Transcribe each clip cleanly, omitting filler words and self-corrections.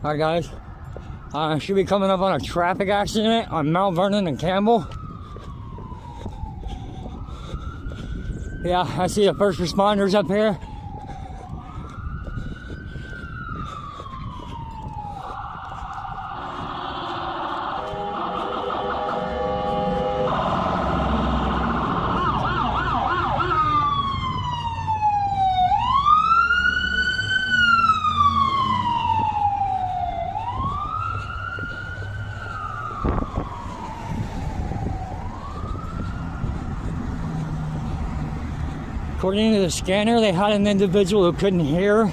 Alright guys, should be coming up on a traffic accident on Mount Vernon and Campbell. Yeah, I see the first responders up here. According to the scanner, they had an individual who couldn't hear.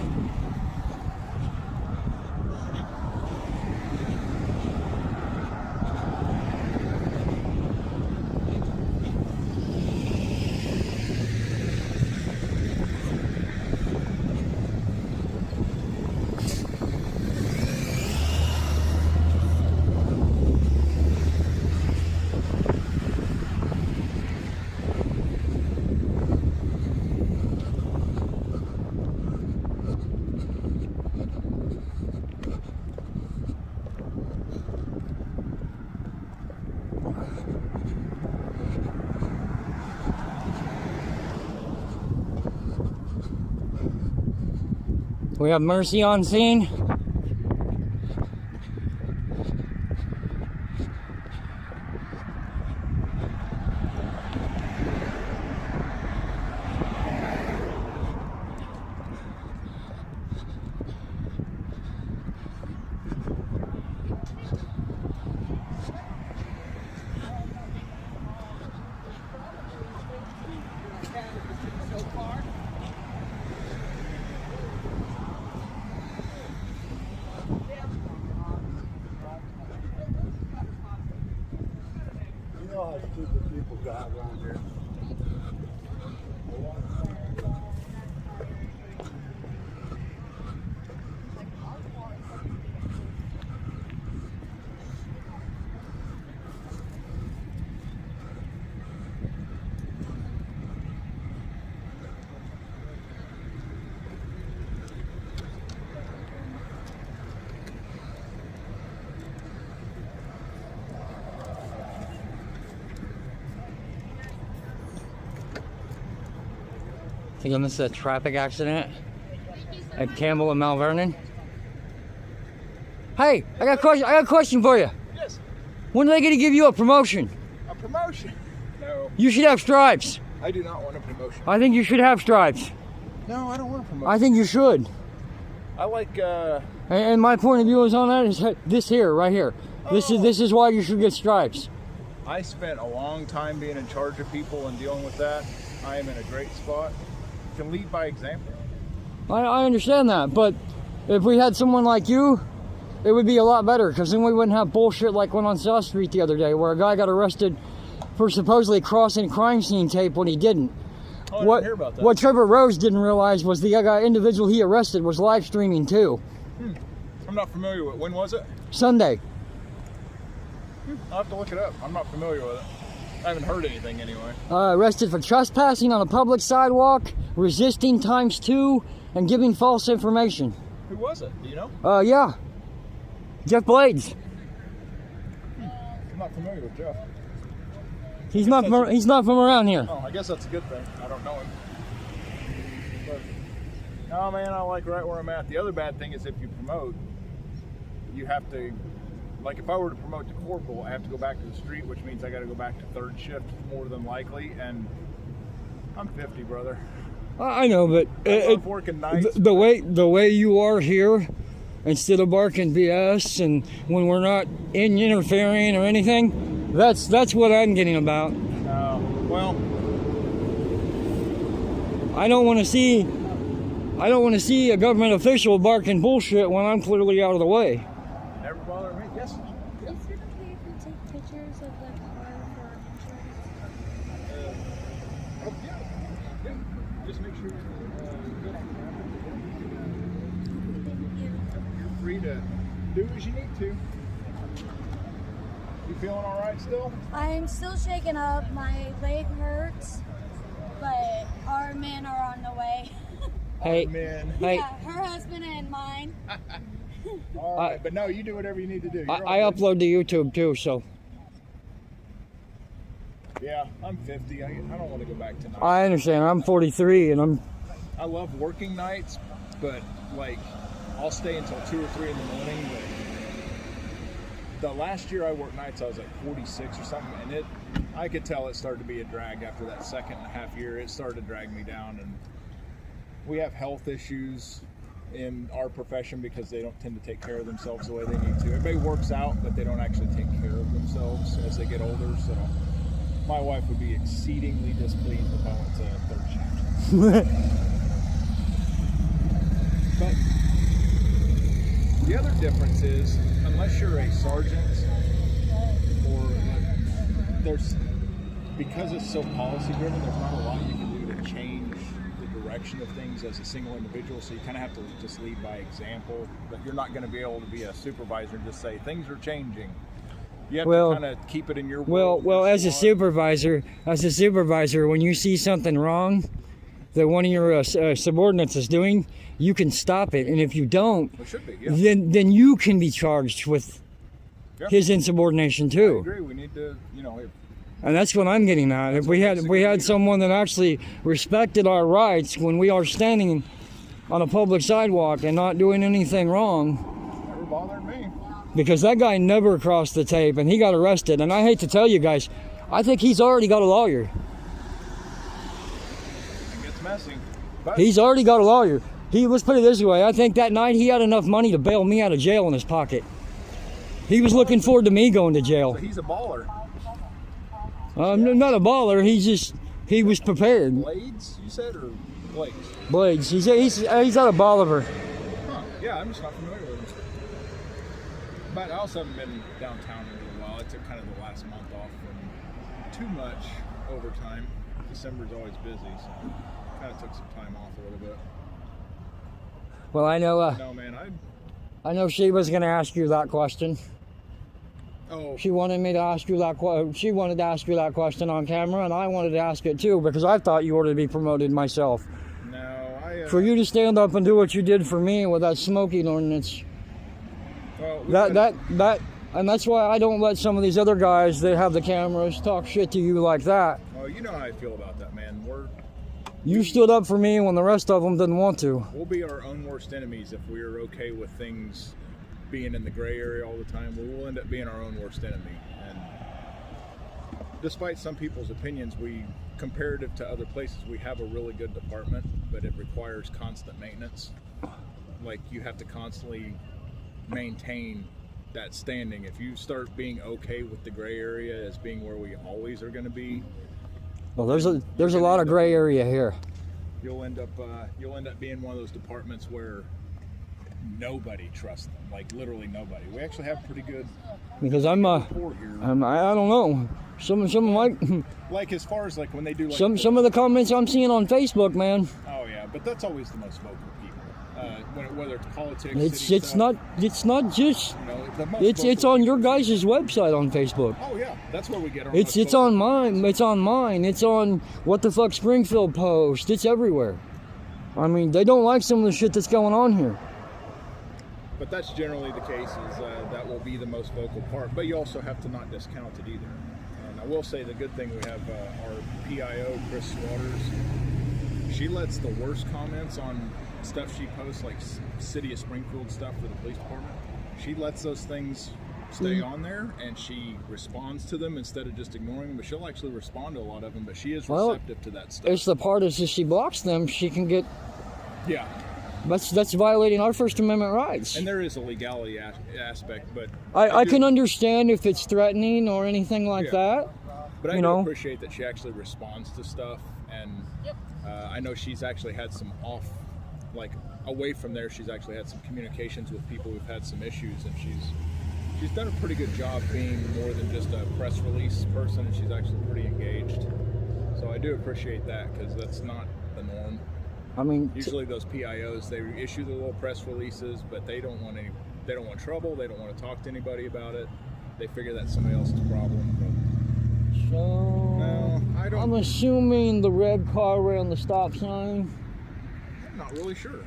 We have Mercy on scene. How stupid people got around here. I think this is a traffic accident at Campbell and Mount Vernon. Hey, I got a question for you. Yes. When are they going to give you a promotion? A promotion? No. You should have stripes. I do not want a promotion. I think you should have stripes. No, I don't want a promotion. I think you should. I like, And my point of view is on that is this here, right here. This is why you should get stripes. I spent a long time being in charge of people and dealing with that. I am in a great spot. Can lead by example. I understand that, but if we had someone like you, it would be a lot better, because then we wouldn't have bullshit like went on South Street the other day where a guy got arrested for supposedly crossing crime scene tape when he didn't. Oh, I didn't hear about that. What Trevor Rose didn't realize was the guy individual he arrested was live streaming too. I'm not familiar with it. When was it? Sunday. I'll have to look it up. I'm not familiar with it. I haven't heard anything anyway. Arrested for trespassing on a public sidewalk, resisting ×2, and giving false information. Who was it? Do you know? Yeah. Jeff Blades. I'm not familiar with Jeff. He's not from around here. Oh, I guess that's a good thing. I don't know him. But, no, man, I like right where I'm at. The other bad thing is if you promote, you have to, like if I were to promote to corporal, I have to go back to the street, which means I got to go back to third shift more than likely, and I'm 50, brother. I know, but working nights. The way you are here, instead of barking BS, and when we're not interfering or anything, that's what I'm getting about. Well, I don't want to see a government official barking bullshit when I'm clearly out of the way. Never bother me. Yes. Is it okay if we take pictures of the car for insurance? Yeah. Just make sure you're good on Thank you. You're free to do as you need to. You feeling all right still? I'm still shaken up. My leg hurts, but our men are on the way. Hey, Men. hey, Yeah, her husband and mine. All right, but no, you do whatever you need to do. I upload to YouTube too, so. Yeah, I'm 50. I don't want to go back to nights. I understand. I'm 43, and I love working nights, but like I'll stay until 2 or 3 in the morning. But the last year I worked nights, I was like 46 or something, and I could tell it started to be a drag after that 2.5 year. It started to drag me down, and we have health issues in our profession because they don't tend to take care of themselves the way they need to. Everybody works out, but they don't actually take care of themselves as they get older. So my wife would be exceedingly displeased if I went to third shift. But the other difference is, unless you're a sergeant or because it's so policy driven, there's not a lot you can do to change the direction of things as a single individual. So you kind of have to just lead by example. But you're not going to be able to be a supervisor and just say things are changing. You have to kind of keep it in your world. Well, as a supervisor, when you see something wrong that one of your subordinates is doing, you can stop it, and if you don't, then you can be charged with his insubordination too. I agree. We need to, and that's what I'm getting at. If we had someone that actually respected our rights when we are standing on a public sidewalk and not doing anything wrong. Never bothered me. Because that guy never crossed the tape, and he got arrested. And I hate to tell you guys, I think he's already got a lawyer. It gets messy. He's already got a lawyer. Let's put it this way, I think that night he had enough money to bail me out of jail in his pocket. He was looking forward to me going to jail. So he's a baller. Not a baller, he was prepared. Blades, you said, or Blades? Blades. He's out of Bolivar. Huh. Yeah, I'm just not familiar with him. But I also haven't been downtown in a little while. I took kind of the last month off from too much overtime. December's always busy, so kind of took some time off a little bit. Well, I know. No, man, I know she was going to ask you that question. Oh. She wanted me to ask you that. She wanted to ask you that question on camera, and I wanted to ask it too because I thought you ought to be promoted myself. No, for you to stand up and do what you did for me with that smoking ordinance. Well, and that's why I don't let some of these other guys that have the cameras talk shit to you like that. Well, you know how I feel about that, man. You stood up for me when the rest of them didn't want to. We'll be our own worst enemies if we are okay with things being in the gray area all the time. We will end up being our own worst enemy. And despite some people's opinions, comparative to other places, we have a really good department, but it requires constant maintenance. Like, you have to constantly maintain that standing. If you start being okay with the gray area as being where we always are going to be, well, there's a lot of gray area here. You'll end up being one of those departments where nobody trusts them, like literally nobody. We actually have pretty good. Because I don't know. Some of my like as far as like when they do like some of the comments I'm seeing on Facebook, man. Oh yeah, but that's always the most vocal people. Whether it's politics, it's not just. It's on your guys' website on Facebook. Oh yeah, that's where we get our. It's on mine. It's on mine. It's on what the fuck Springfield post. It's everywhere. I mean, they don't like some of the shit that's going on here. But that's generally the case. That will be the most vocal part. But you also have to not discount it either. And I will say the good thing we have our PIO, Chris Waters. She lets the worst comments on stuff she posts, like City of Springfield stuff for the police department. She lets those things stay on there, and she responds to them instead of just ignoring them. But she'll actually respond to a lot of them. But she is receptive to that stuff. It's the part is if she blocks them, she can get. Yeah. That's violating our First Amendment rights. And there is a legality aspect, but I can understand if it's threatening or anything like that. But I do appreciate that she actually responds to stuff, and I know she's actually had some away from there. She's actually had some communications with people who've had some issues, and she's done a pretty good job being more than just a press release person, and she's actually pretty engaged. So I do appreciate that because that's not the norm. I mean, usually those PIOs, they issue the little press releases, but they don't want trouble. They don't want to talk to anybody about it. They figure that's somebody else's problem. But no, I don't. I'm assuming the red car around the stop sign. I'm not really sure.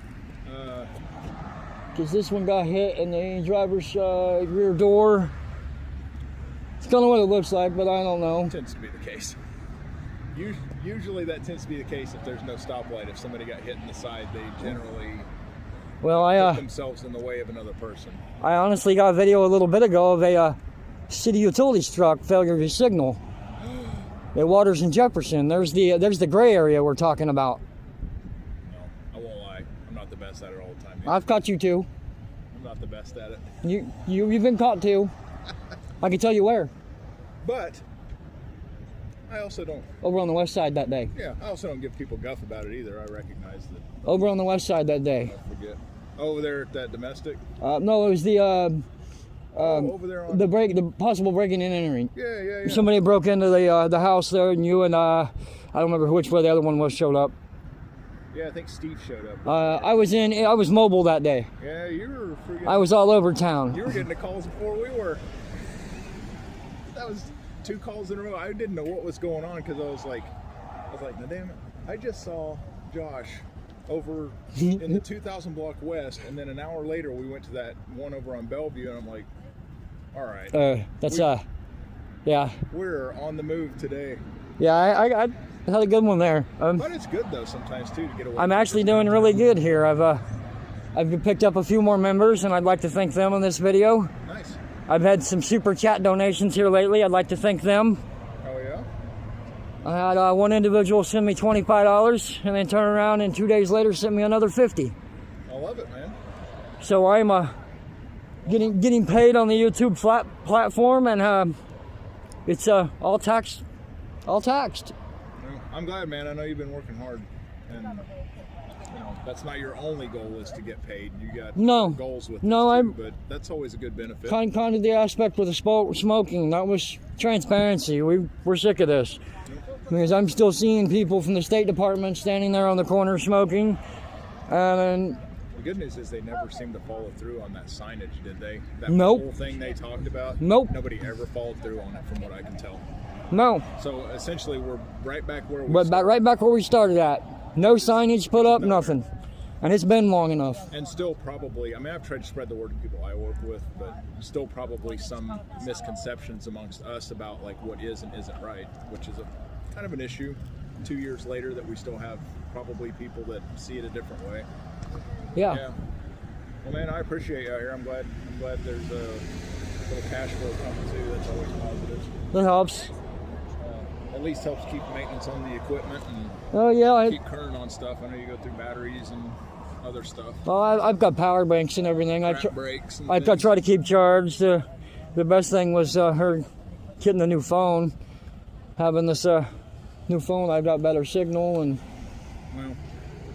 because this one got hit in the driver's rear door. It's kind of what it looks like, but I don't know. Tends to be the case. Usually that tends to be the case if there's no stoplight. If somebody got hit in the side, they generally put themselves in the way of another person. I honestly got a video a little bit ago of a city utilities truck failure to signal. It waters in Jefferson. There's the gray area we're talking about. No, I won't lie. I'm not the best at it all the time. I've caught you too. I'm not the best at it. You've been caught too. I can tell you where. But I also don't. Over on the west side that day. Yeah, I also don't give people guff about it either. I recognize that. Over on the west side that day. I forget. Over there at that domestic. No, it was the over there on the possible breaking and entering. Yeah. Somebody broke into the house there, and you and I don't remember which way the other one was showed up. Yeah, I think Steve showed up. I was mobile that day. Yeah, you were freaking. I was all over town. You were getting the calls before we were. That was 2 calls in a row. I didn't know what was going on because I was like, no, damn it! I just saw Josh over in the 2000 block west, and then an hour later we went to that one over on Bellevue, and I'm like, all right. Yeah. We're on the move today. Yeah, I had a good one there. But it's good though sometimes too to get away. I'm actually doing really good here. I've picked up a few more members, and I'd like to thank them in this video. Nice. I've had some super chat donations here lately. I'd like to thank them. Oh yeah. I had one individual send me $25, and then turn around and 2 days later send me another $50. I love it, man. So I'm getting paid on the YouTube platform, and it's all taxed. I'm glad, man. I know you've been working hard, and that's not your only goal is to get paid. You got goals with this too, but that's always a good benefit. Kind of the aspect with the smoking. That was transparency. We're sick of this. Because I'm still seeing people from the State Department standing there on the corner smoking, and the good news is they never seem to follow through on that signage, did they? That Nope. whole thing they talked about? Nope. Nobody ever followed through on it from what I can tell. No. So essentially we're right back where we right back where we started at. No signage put up, nothing. And it's been long enough. And still probably, I mean, I've tried to spread the word to people I work with, but still probably some misconceptions amongst us about like what is and isn't right, which is a kind of an issue 2 years later that we still have probably people that see it a different way. Yeah. Well, man, I appreciate you out here. I'm glad there's a little cash flow coming too. That's always positive. That helps. At least helps keep maintenance on the equipment and keep current on stuff. I know you go through batteries and other stuff. Well, I've got power banks and everything. I try to keep charged. The best thing was her getting the new phone. Having this new phone, I've got better signal and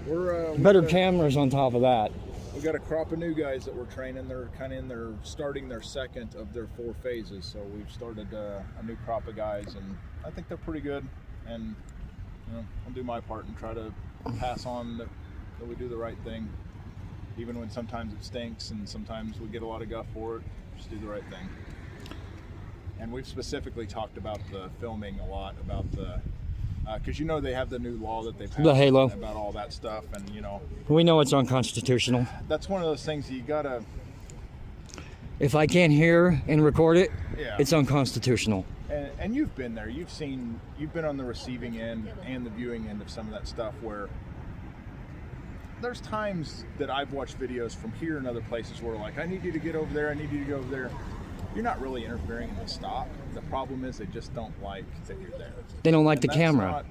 we're better cameras on top of that. We got a crop of new guys that we're training. They're kind of starting their second of their 4 phases. So we've started a new crop of guys, and I think they're pretty good. And I'll do my part and try to pass on that we do the right thing, even when sometimes it stinks and sometimes we get a lot of guff for it. Just do the right thing. And we've specifically talked about the filming a lot, about the because they have the new law that they passed, the Halo, about all that stuff, and we know it's unconstitutional. That's one of those things you gotta. If I can't hear and record it, yeah, it's unconstitutional. And you've been there. You've been on the receiving end and the viewing end of some of that stuff where there's times that I've watched videos from here and other places where like, I need you to get over there. I need you to go over there. You're not really interfering in the stop. The problem is they just don't like that you're there. They don't like the camera.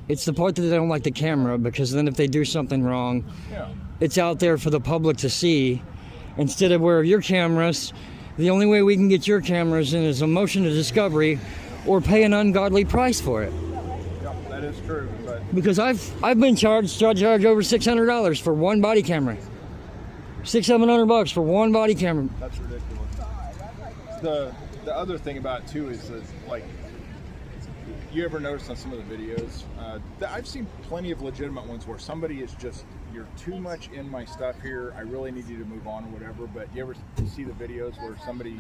It's the part that they don't like the camera, because then if they do something wrong, it's out there for the public to see. Instead of where your cameras, the only way we can get your cameras in is a motion of discovery or pay an ungodly price for it. Yeah, that is true. Because I've been charged over $600 for one body camera. $600-700 for one body camera. That's ridiculous. The other thing about it too is that, like, you ever notice on some of the videos, I've seen plenty of legitimate ones where somebody is just, you're too much in my stuff here, I really need you to move on or whatever. But you ever see the videos where somebody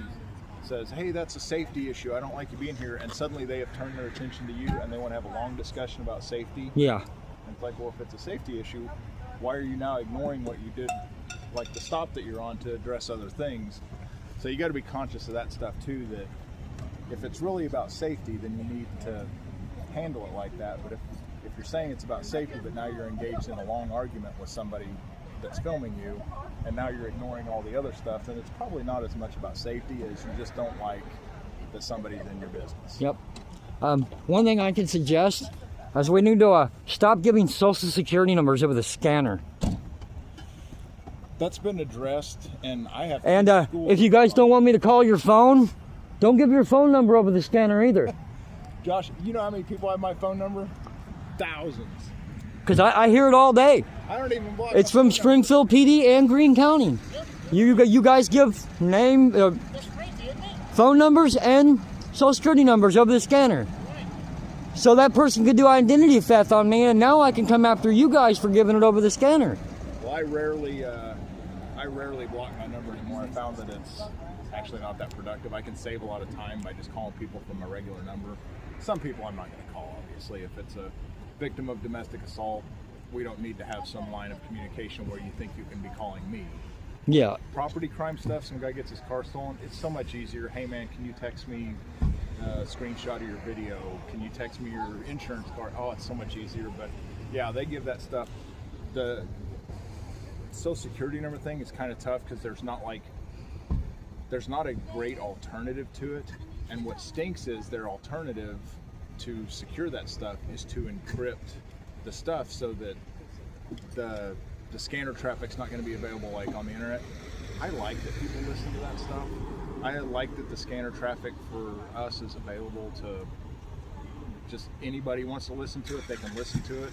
says, hey, that's a safety issue, I don't like you being here, and suddenly they have turned their attention to you and they want to have a long discussion about safety? Yeah. And it's like, well, if it's a safety issue, why are you now ignoring what you did like the stop that you're on to address other things. So you got to be conscious of that stuff too, that if it's really about safety, then you need to handle it like that. But if you're saying it's about safety, but now you're engaged in a long argument with somebody that's filming you, and now you're ignoring all the other stuff, then it's probably not as much about safety as you just don't like that somebody's in your business. Yep. One thing I can suggest is we need to stop giving social security numbers over the scanner. That's been addressed, and I have. And if you guys don't want me to call your phone, don't give your phone number over the scanner either. Josh, you know how many people have my phone number? Thousands. Because I hear it all day. I don't even block. It's from Springfield PD and Greene County. You guys give name, phone numbers, and social security numbers over the scanner. So that person could do identity theft on me, and now I can come after you guys for giving it over the scanner. Well, I rarely block my number anymore. I found that it's actually not that productive. I can save a lot of time by just calling people from a regular number. Some people I'm not going to call, obviously. If it's a victim of domestic assault, we don't need to have some line of communication where you think you can be calling me. Yeah. Property crime stuff, some guy gets his car stolen, it's so much easier. Hey man, can you text me a screenshot of your video? Can you text me your insurance card? Oh, it's so much easier. But yeah, they give that stuff. The social security number thing is kind of tough because there's not a great alternative to it. And what stinks is their alternative to secure that stuff is to encrypt the stuff so that the scanner traffic's not going to be available like on the internet. I like that people listen to that stuff. I like that the scanner traffic for us is available to just anybody who wants to listen to it, they can listen to it.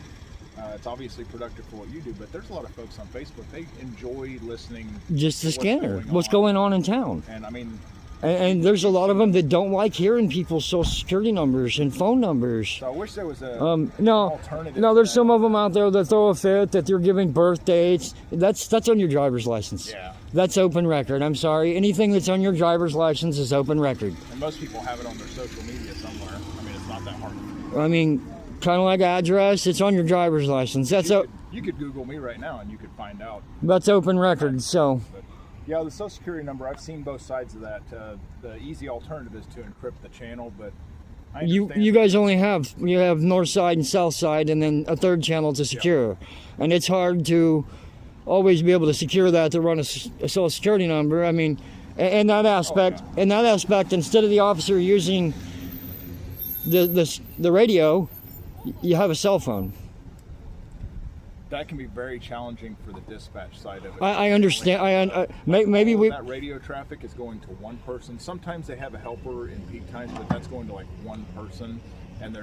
It's obviously productive for what you do, but there's a lot of folks on Facebook, they enjoy listening just the scanner, what's going on in town. And I mean, and there's a lot of them that don't like hearing people's social security numbers and phone numbers. So I wish there was a alternative. No, there's some of them out there that throw a fit that they're giving birth dates. That's on your driver's license. Yeah. That's open record. I'm sorry. Anything that's on your driver's license is open record. And most people have it on their social media somewhere. I mean, it's not that hard. I mean, kind of like address, it's on your driver's license. You could Google me right now and you could find out. That's open record, so. Yeah, the social security number, I've seen both sides of that. The easy alternative is to encrypt the channel, but I understand. You guys only have north side and south side and then a third channel to secure. Yeah. And it's hard to always be able to secure that to run a social security number. I mean, in that aspect, instead of the officer using the radio, you have a cell phone. That can be very challenging for the dispatch side of it. I understand. Maybe that radio traffic is going to one person. Sometimes they have a helper in peak times, but that's going to like one person. And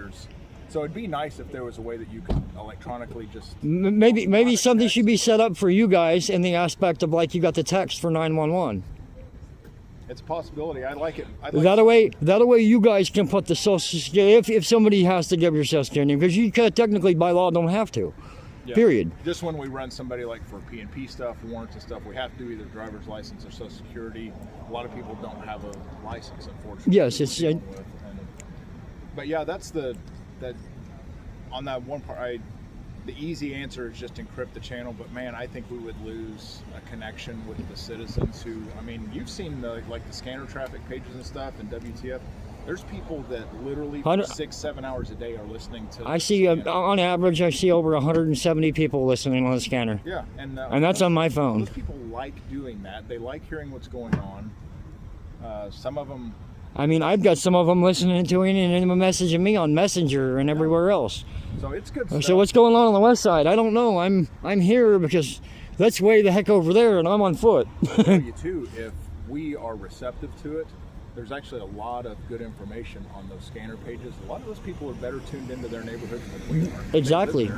so it'd be nice if there was a way that you could electronically just. Maybe something should be set up for you guys in the aspect of like you got the text for 911. It's a possibility. I like it. That way you guys can put the social security if somebody has to give your social security, because you technically by law don't have to. Yeah. Period. Just when we run somebody like for P&P stuff, warrants and stuff, we have to do either driver's license or social security. A lot of people don't have a license, unfortunately. Yes, it's. But yeah, on that one part, the easy answer is just encrypt the channel. But man, I think we would lose a connection with the citizens who, I mean, you've seen the scanner traffic pages and stuff and WTF. There's people that literally 6-7 hours a day are listening to. I see, on average, I see over 170 people listening on the scanner. Yeah, and that's on my phone. Those people like doing that. They like hearing what's going on. Some of them. I mean, I've got some of them listening to it and messaging me on Messenger and everywhere else. So it's good stuff. So what's going on the west side? I don't know. I'm here because that's way the heck over there, and I'm on foot. I'll tell you too, if we are receptive to it. There's actually a lot of good information on those scanner pages. A lot of those people are better tuned into their neighborhoods than we are. Exactly.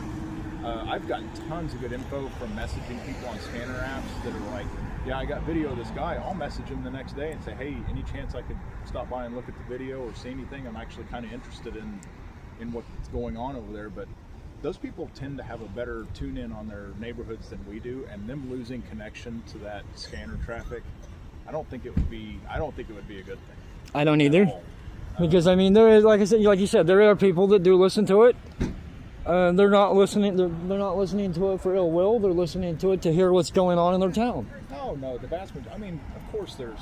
I've gotten tons of good info from messaging people on scanner apps that are like, yeah, I got video of this guy. I'll message him the next day and say, hey, any chance I could stop by and look at the video or see anything? I'm actually kind of interested in what's going on over there. But those people tend to have a better tune in on their neighborhoods than we do, and them losing connection to that scanner traffic, I don't think it would be a good thing. I don't either. Because I mean, there is, like you said, there are people that do listen to it, They're not listening. They're not listening to it for ill will. They're listening to it to hear what's going on in their town. No, the vast majority. I mean, of course there's.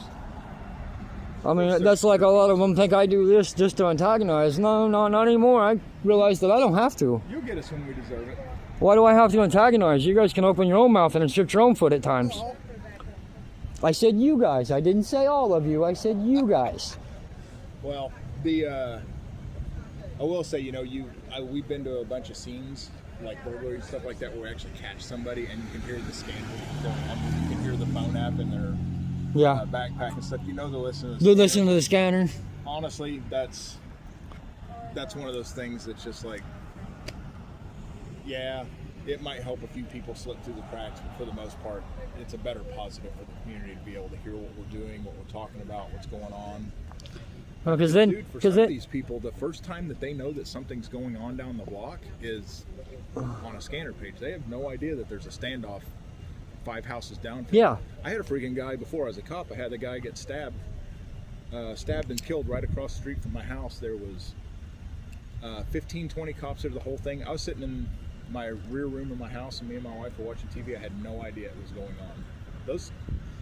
I mean, that's like a lot of them think I do this just to antagonize. No, not anymore. I realize that I don't have to. You'll get us when we deserve it. Why do I have to antagonize? You guys can open your own mouth and insert your own foot at times. I said you guys. I didn't say all of you. I said you guys. Well, I will say, you know, we've been to a bunch of scenes, like burglary and stuff like that, where we actually catch somebody and you can hear the scandal going on. You can hear the phone app in their backpack and stuff. You know, they're listening to the scanner. Honestly, that's one of those things that's just like, yeah, it might help a few people slip through the cracks, but for the most part, it's a better positive for the community to be able to hear what we're doing, what we're talking about, what's going on. Because these people, the first time that they know that something's going on down the block is on a scanner page. They have no idea that there's a standoff 5 houses down. Yeah. I had a freaking guy before I was a cop. I had a guy get stabbed and killed right across the street from my house. There was 15, 20 cops there, the whole thing. I was sitting in my rear room of my house, and me and my wife were watching TV. I had no idea it was going on. Those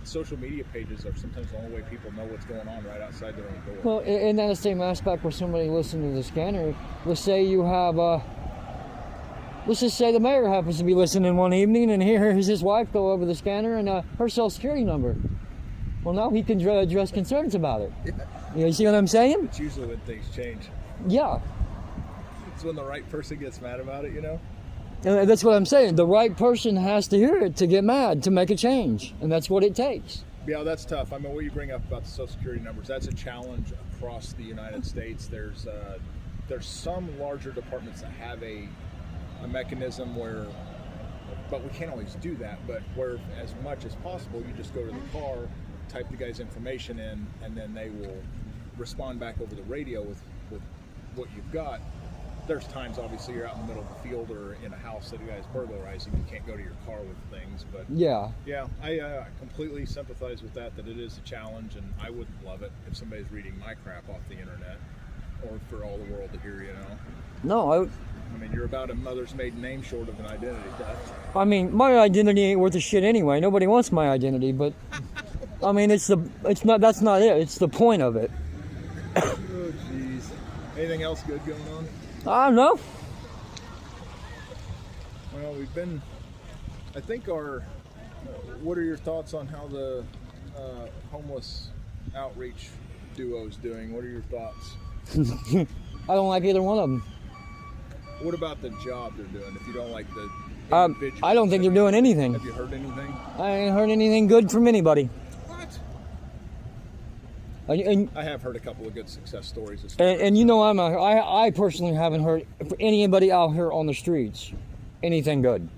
social media pages are sometimes the only way people know what's going on right outside their own door. Well, in that same aspect where somebody listening to the scanner, let's say you have, let's just say the mayor happens to be listening one evening and hears his wife go over the scanner and her social security number. Well, now he can address concerns about it. Yeah. You see what I'm saying? It's usually when things change. Yeah. It's when the right person gets mad about it, you know? And that's what I'm saying. The right person has to hear it to get mad, to make a change. And that's what it takes. Yeah, that's tough. I mean, what you bring up about the Social Security numbers, that's a challenge across the United States. There's some larger departments that have a mechanism where, but we can't always do that, but where as much as possible, you just go to the car, type the guy's information in, and then they will respond back over the radio with what you've got. There's times, obviously, you're out in the middle of the field or in a house that a guy's burglarizing. You can't go to your car with things, but yeah, I completely sympathize with that it is a challenge, and I wouldn't love it if somebody's reading my crap off the internet or for all the world to hear, you know. No, I mean, you're about a mother's maiden name short of an identity theft. I mean, my identity ain't worth a shit anyway. Nobody wants my identity, but I mean, that's not it. It's the point of it. Oh, jeez. Anything else good going on? I don't know. Well, I think what are your thoughts on how the homeless outreach duo is doing? What are your thoughts? I don't like either one of them. What about the job they're doing? If you don't like the individual, I don't think they're doing anything. Have you heard anything? I ain't heard anything good from anybody. What? And I have heard a couple of good success stories. And you know, I personally haven't heard anybody out here on the streets anything good.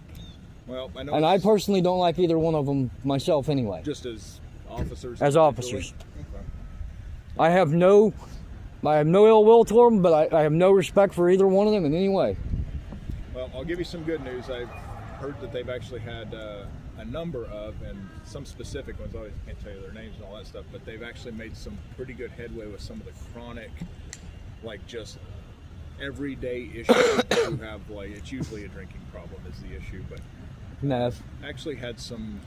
Well, I know. And I personally don't like either one of them myself anyway. Just as officers. As officers. Okay. I have no ill will toward them, but I have no respect for either one of them in any way. Well, I'll give you some good news. I've heard that they've actually had a number of, and some specific ones, I can't tell you their names and all that stuff, but they've actually made some pretty good headway with some of the chronic, like just everyday issues you have. Like, it's usually a drinking problem is the issue, but Meth. actually had some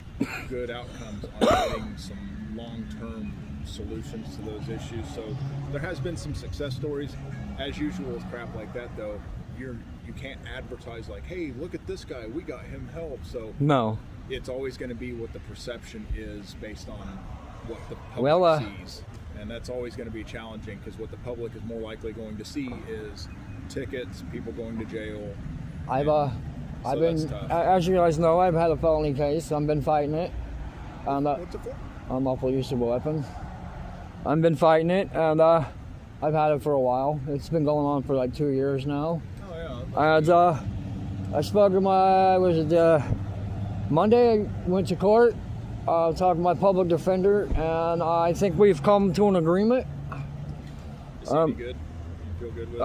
good outcomes on getting some long-term solutions to those issues. So there has been some success stories. As usual with crap like that, though, you can't advertise like, hey, look at this guy, we got him help. So No. It's always going to be what the perception is based on what the public sees, and that's always going to be challenging, because what the public is more likely going to see is tickets, people going to jail. I've been, as you guys know, I've had a felony case. I've been fighting it. What's it for? Unlawful use of a weapon. I've been fighting it, and I've had it for a while. It's been going on for like 2 years now. Oh yeah. And I spoke to Monday I went to court, talked to my public defender, and I think we've come to an agreement. Is he good? You feel good with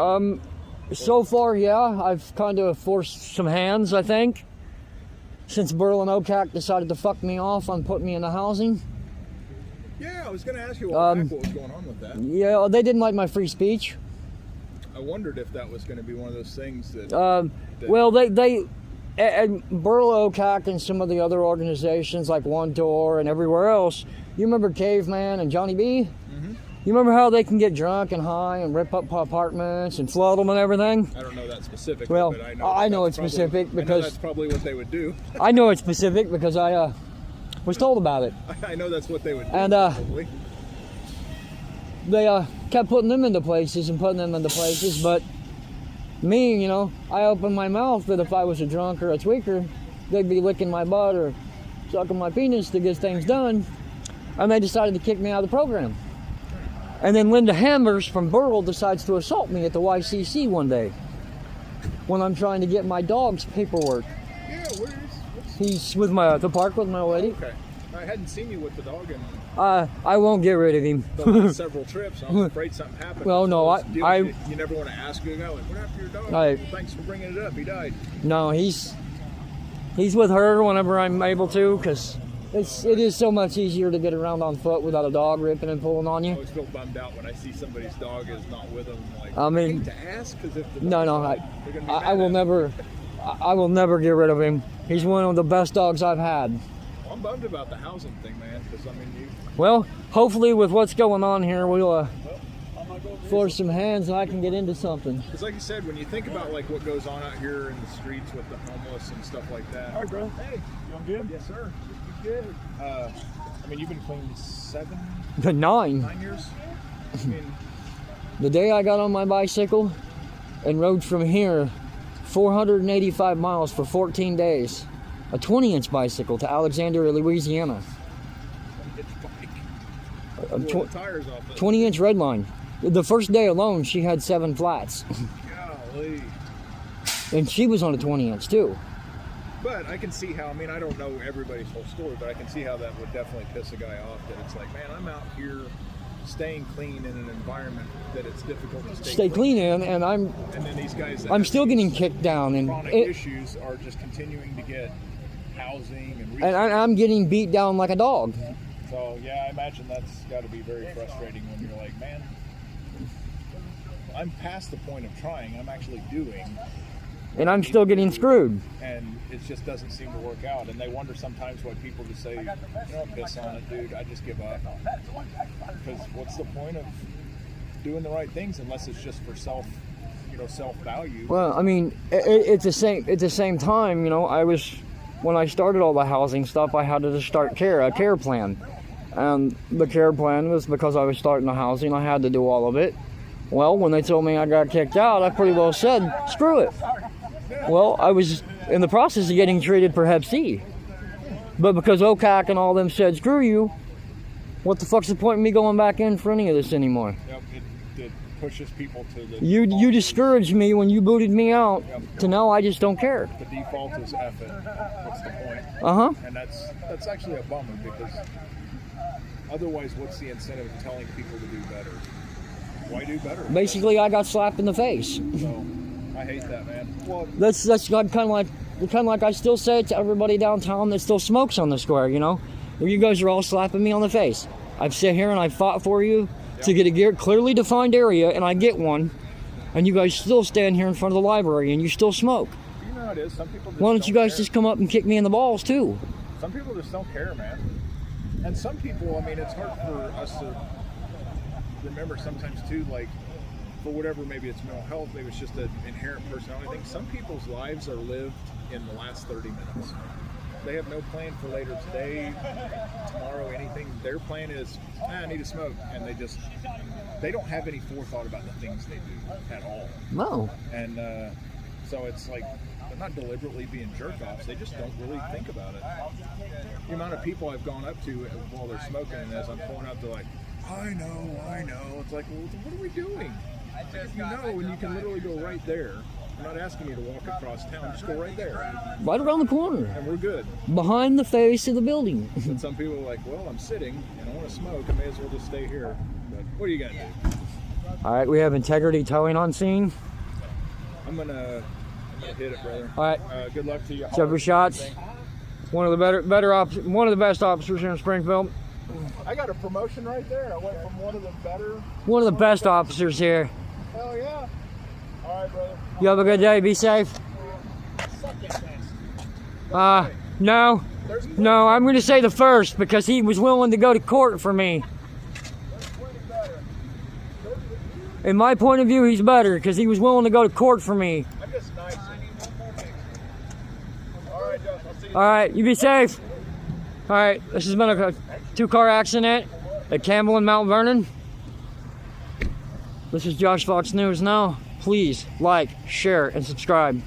it? So far, yeah. I've kind of forced some hands, I think, since Berlin OCAC decided to fuck me off on putting me into housing. Yeah, I was going to ask you what was going on with that. Yeah, they didn't like my free speech. wondered if that was going to be one of those things that. Well, they and Burlow, CAC, and some of the other organizations like One Door and everywhere else. You remember Caveman and Johnny B? Mm-hmm. You remember how they can get drunk and high and rip up apartments and flood them and everything? I don't know that specific. Well, but I know it's specific because that's probably what they would do. I know it's specific because I was told about it. I know that's what they would do. And probably. They kept putting them into places, but me, I opened my mouth that if I was a drunk or a tweaker, they'd be licking my butt or sucking my penis to get things done, and they decided to kick me out of the program. And then Linda Hammers from Burrell decides to assault me at the YCC one day when I'm trying to get my dog's paperwork. Yeah, where's He's with the park with my lady. Okay. I hadn't seen you with the dog in I won't get rid of him. several trips. I was afraid something happened. Well, no, you never want to ask a guy like, what happened to your dog? Well, thanks for bringing it up. He died. No, he's with her whenever I'm able to, because it is so much easier to get around on foot without a dog ripping and pulling on you. I always feel bummed out when I see somebody's dog is not with them. Like, I mean, hate to ask, because if the I will never get rid of him. He's one of the best dogs I've had. Well, I'm bummed about the housing thing, man, because Well, hopefully with what's going on here, we'll force some hands and I can get into something. Because like you said, when you think about like what goes on out here in the streets with the homeless and stuff like that. All right, bro. Hey, you doing good? Yes, sir. Good. I mean, you've been clean 9 years? I mean, the day I got on my bicycle and rode from here 485 miles for 14 days, a 20-inch bicycle to Alexandria, Louisiana. Tires off it. 20-inch red line. The first day alone, she had 7 flats. Golly. And she was on a 20-inch too. But I can see how, I mean, I don't know everybody's whole story, but I can see how that would definitely piss a guy off, that it's like, man, I'm out here staying clean in an environment that it's difficult to stay clean in, and then these guys I'm still getting kicked down, and chronic issues are just continuing to get housing and I'm getting beat down like a dog. So yeah, I imagine that's got to be very frustrating when you're like, man, I'm past the point of trying, I'm actually doing, and I'm still getting screwed. And it just doesn't seem to work out. And they wonder sometimes why people just say, piss on it, dude, I just give up. Because what's the point of doing the right things unless it's just for self-value? Well, I mean, at the same time, when I started all the housing stuff, I had to just start a care plan. And the care plan was because I was starting the housing, I had to do all of it. Well, when they told me I got kicked out, I pretty well said, screw it. Well, I was in the process of getting treated for Hep C. But because OCAC and all them said, screw you, what the fuck's the point of me going back in for any of this anymore? Yep, it pushes people to the... You discouraged me when you booted me out, to now I just don't care. The default is F it. What's the point? Uh-huh. And that's actually a bummer, because otherwise what's the incentive of telling people to do better? Why do better? Basically, I got slapped in the face. So, I hate that, man. Well, that's kind of like I still say it to everybody downtown that still smokes on the square, You guys are all slapping me on the face. I've sat here and I fought for you to get a clearly defined area, and I get one, and you guys still stand here in front of the library and you still smoke. You know how it is. Some people just Why don't you guys just come up and kick me in the balls too? Some people just don't care, man. And some people, I mean, it's hard for us to remember sometimes too, like, for whatever, maybe it's mental health, maybe it's just an inherent personality thing. Some people's lives are lived in the last 30 minutes. They have no plan for later today, tomorrow, anything. Their plan is, I need to smoke. And they don't have any forethought about the things they do at all. No. And so it's like, they're not deliberately being jerk-offs. They just don't really think about it. The amount of people I've gone up to while they're smoking, and as I'm pulling up, they're like, I know. It's like, well, what are we doing? If you know, and you can literally go right there. I'm not asking you to walk across town. Just go right there. Right around the corner. And we're good. Behind the face of the building. And some people are like, well, I'm sitting and I want to smoke. I may as well just stay here. But what are you going to do? All right, we have Integrity Towing on scene. I'm gonna hit it, brother. All right. Good luck to you. Jeffrey Schatz, one of the best officers here in Springfield. I got a promotion right there. I went from one of the best officers here. Hell yeah. All right, brother. You have a good day. Be safe. Suck that bastard. No. No, I'm going to say the first because he was willing to go to court for me. In my point of view, he's better because he was willing to go to court for me. I'm just nice. All right, Josh. I'll see you. All right, you be safe. All right, this has been a 2-car accident at Campbell and Mount Vernon. This is Josh Fox News Now. Please like, share, and subscribe.